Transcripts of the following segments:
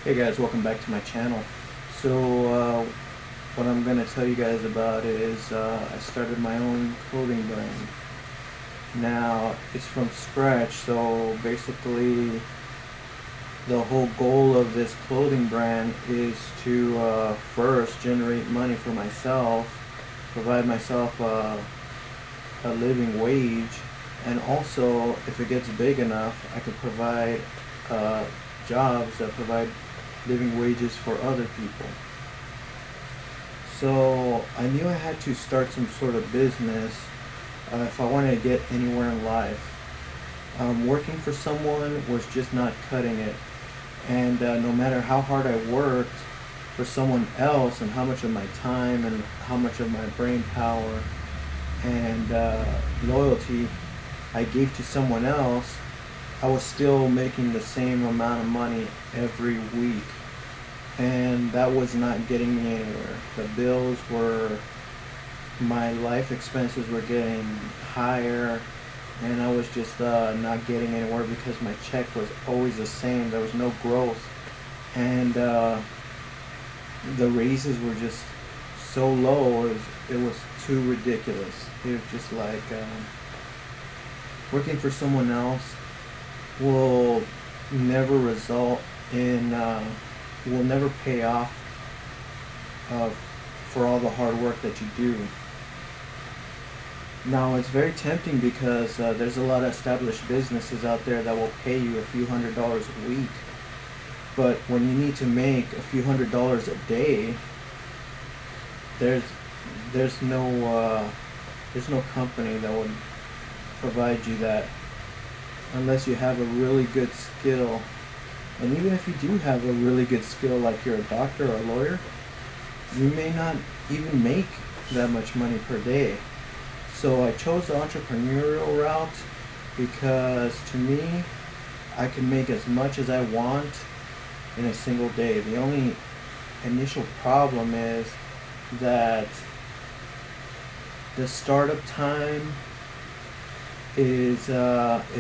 Hey guys, welcome back to my channel. What I'm going to tell you guys about is I started my own clothing brand. Now, it's from scratch, so basically the whole goal of this clothing brand is to first generate money for myself, provide myself a living wage, and also, if it gets big enough, I could provide jobs that provide living wages for other people. So I knew I had to start some sort of business if I wanted to get anywhere in life. Working for someone was just not cutting it, and no matter how hard I worked for someone else and how much of my time and how much of my brain power and loyalty I gave to someone else, I was still making the same amount of money every week, and that was not getting me anywhere. The bills were, my life expenses were getting higher, and I was just not getting anywhere because my check was always the same. There was no growth, and the raises were just so low. It was too ridiculous. It was just like working for someone else will never result in will never pay off for all the hard work that you do. Now, it's very tempting because there's a lot of established businesses out there that will pay you a few $100s a week, but when you need to make a few $100s a day, there's there's no there's no company that would provide you that unless you have a really good skill. And even if you do have a really good skill, like you're a doctor or a lawyer, you may not even make that much money per day. So I chose the entrepreneurial route because, to me, I can make as much as I want in a single day. The only initial problem is that the startup time is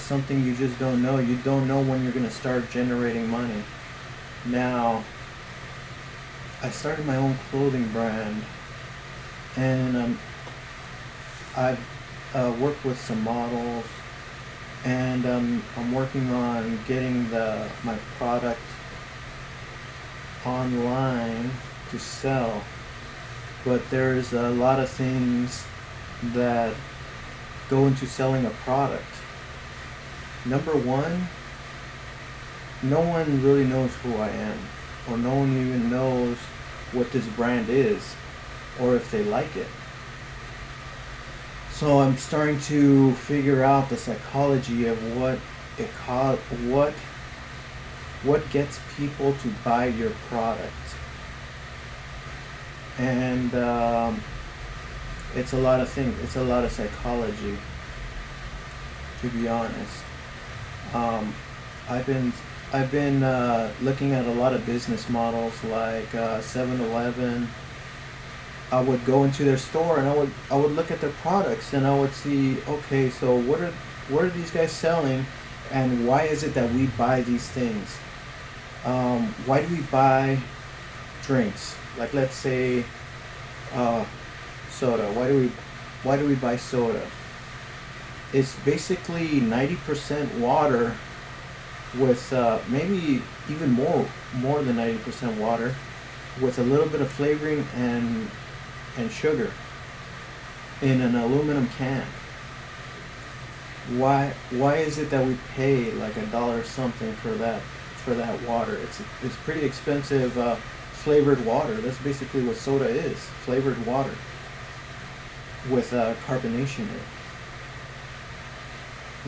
something you just don't know. You don't know when you're going to start generating money. Now, I started my own clothing brand, and I've worked with some models, and I'm working on getting my product online to sell. But there's a lot of things that go into selling a product. Number one, no one really knows who I am, or no one even knows what this brand is, or if they like it. So I'm starting to figure out the psychology of what gets people to buy your product, and it's a lot of things. It's a lot of psychology, to be honest. Um, I've been looking at a lot of business models like 7-Eleven. I would go into their store and I would look at their products and I would see, okay, so what are these guys selling, and why is it that we buy these things? Why do we buy drinks? Like, let's say soda. Why do we buy soda? It's basically 90% water with maybe even more than 90% water with a little bit of flavoring and sugar in an aluminum can. Why is it that we pay like $1 something for that water? It's pretty expensive flavored water. That's basically what soda is, flavored water with carbonation in it.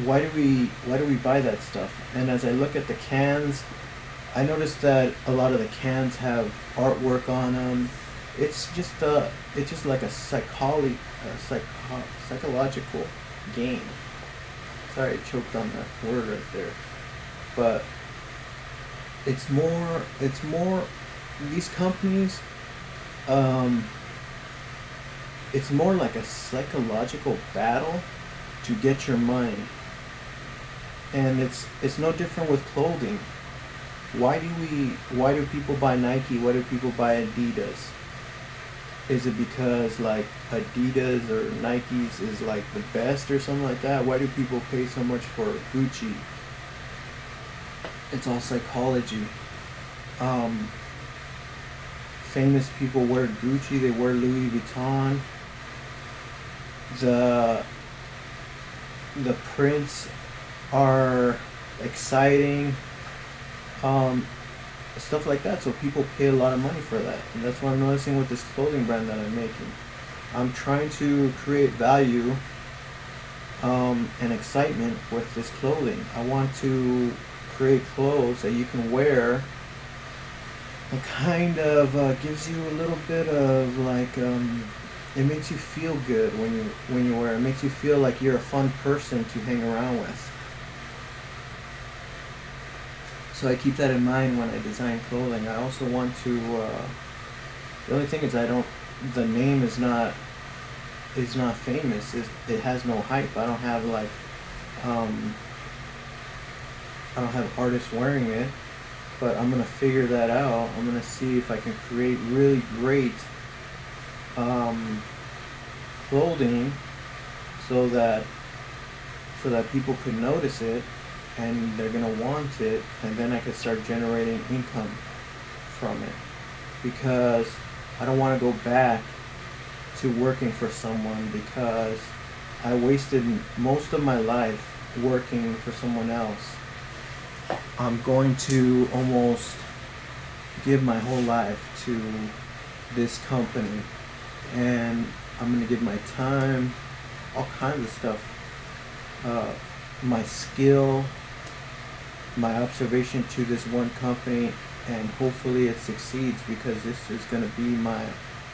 Why do we buy that stuff? And as I look at the cans, I noticed that a lot of the cans have artwork on them. It's just like a psychological game. Sorry, I choked on that word right there. But it's more these companies, it's more like a psychological battle to get your money. And it's no different with clothing. why do people buy Nike? Why do people buy Adidas? Is it because like Adidas or Nikes is like the best or something like that? Why do people pay so much for Gucci? It's all psychology. Um, Famous people wear Gucci, they wear Louis Vuitton. The the prints are exciting, um, stuff like that. So people pay a lot of money for that, and that's what I'm noticing with this clothing brand that I'm making. I'm trying to create value, and excitement with this clothing. I want to create clothes that you can wear. It kind of gives you a little bit of like, it makes you feel good when you wear it. It makes you feel like you're a fun person to hang around with. So I keep that in mind when I design clothing. I also want to. The only thing is the name is not famous. It has no hype. I don't have like, um, I don't have artists wearing it, but I'm gonna figure that out. I'm gonna see if I can create really great, um, clothing, so that people could notice it and they're gonna want it, and then I could start generating income from it. Because I don't want to go back to working for someone, because I wasted most of my life working for someone else. I'm going to almost give my whole life to this company, and I'm going to give my time, all kinds of stuff, my skill, my observation to this one company, and hopefully it succeeds, because this is going to be my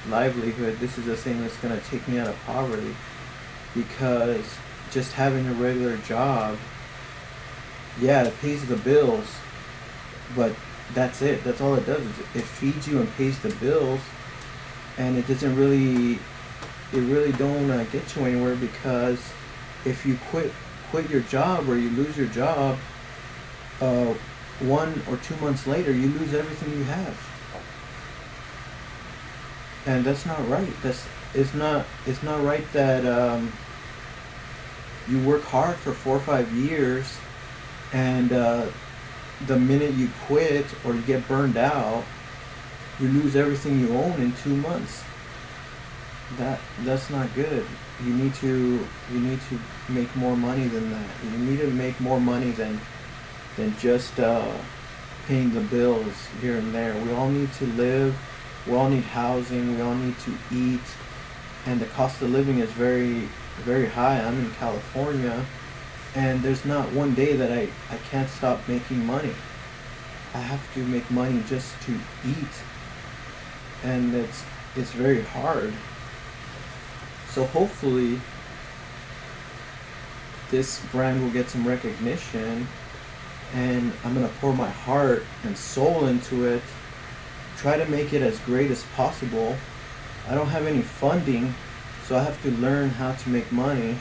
livelihood. This is the thing that's going to take me out of poverty, because just having a regular job, yeah, it pays the bills, but that's it. That's all it does. It feeds you and pays the bills, and it doesn't really, it really don't get you anywhere, because if you quit your job, or you lose your job, 1 or 2 months later, you lose everything you have, and that's not right. It's not right that, you work hard for 4 or 5 years, and the minute you quit or you get burned out, you lose everything you own in 2 months. That's not good. You need to make more money than that. You need to make more money than just paying the bills here and there. We all need to live. We all need housing. We all need to eat, and the cost of living is very, very high. I'm in California, and there's not one day that I can't stop making money. I have to make money just to eat, and it's very hard. So hopefully this brand will get some recognition, and I'm gonna pour my heart and soul into it, try to make it as great as possible. I don't have any funding, so I have to learn how to make money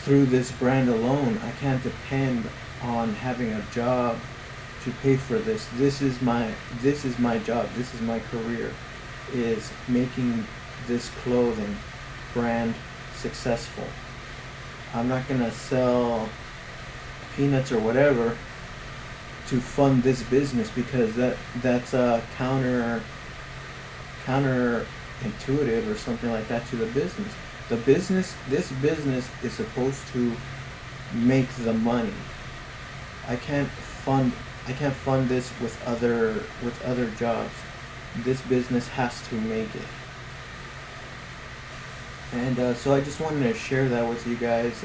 through this brand alone. I can't depend on having a job to pay for this. This is my job. This is my career, is making this clothing brand successful. I'm not gonna sell peanuts or whatever to fund this business, because that's counter intuitive or something like that to the business. This business is supposed to make the money. I can't fund this with other jobs. This business has to make it. And so I just wanted to share that with you guys.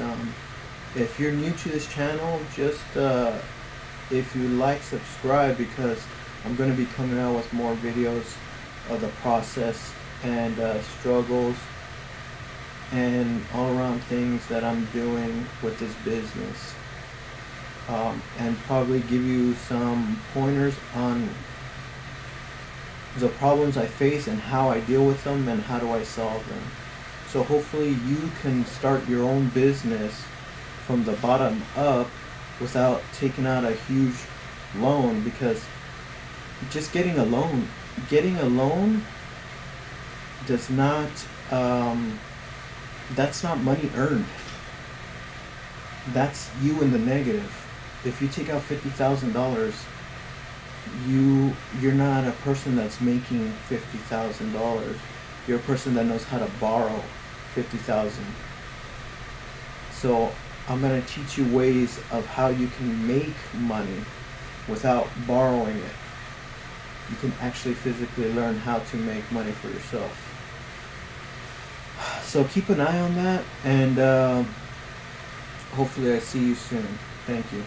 If you're new to this channel, just if you like, subscribe, because I'm going to be coming out with more videos of the process and struggles and all around things that I'm doing with this business, and probably give you some pointers on the problems I face and how I deal with them and how do I solve them. So hopefully you can start your own business from the bottom up without taking out a huge loan, because just getting a loan does not, um, that's not money earned. That's you in the negative. If you take out $50,000, you're not a person that's making $50,000. You're a person that knows how to borrow 50,000. So I'm gonna teach you ways of how you can make money without borrowing it. You can actually physically learn how to make money for yourself. So keep an eye on that, and hopefully I see you soon. Thank you.